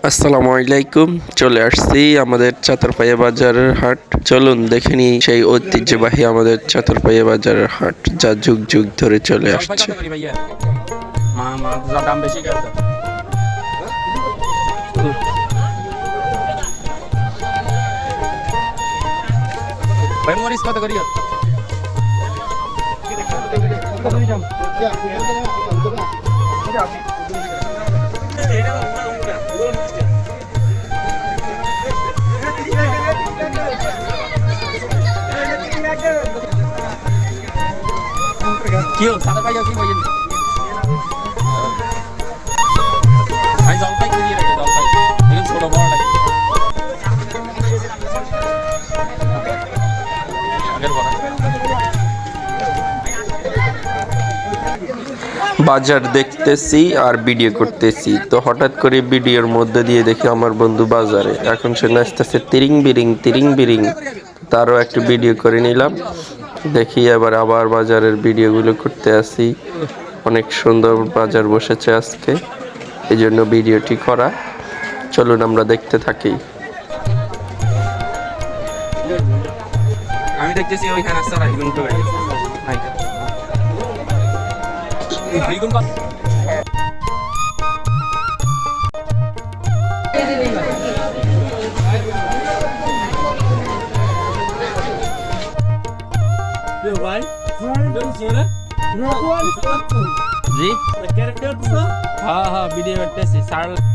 আসসালামু আলাইকুম। চলে আসছি আমাদের চাতরপাইয়া বাজারের হাট। চলুন দেখে নিই সেই ঐতিহ্যবাহী আমাদের চাতরপাইয়া বাজারের হাট, যা যুগ যুগ ধরে চলে আসছে। কি সাদা ভাই কি ভাই আমি জলপাই করে দিয়ে রেখে জলপাই এখন ছোট বড় লাগে আগের বড় বাজার দেখতেছি আর ভিডিও করতেছি, তো হঠাৎ করে ভিডিওর মধ্যে দিয়ে দেখি আমার বন্ধু বাজারে। এখন সে নাচতেছে তিরিং বিরিং তিরিং বিরিং, তারও একটু ভিডিও করে নিলাম। দেখি আবার বাজারের ভিডিওগুলো করতে আসি। অনেক সুন্দর বাজার বসেছে আজকে, এই জন্য ভিডিওটি করা। চলুন আমরা দেখতে থাকি। আমি দেখতেছি ওইখানে আসছে না দ্বিগুণ করে নাইকা দ্বিগুণ কত ভাই जी कैरेक्टर हाँ हाँ वीडियो करते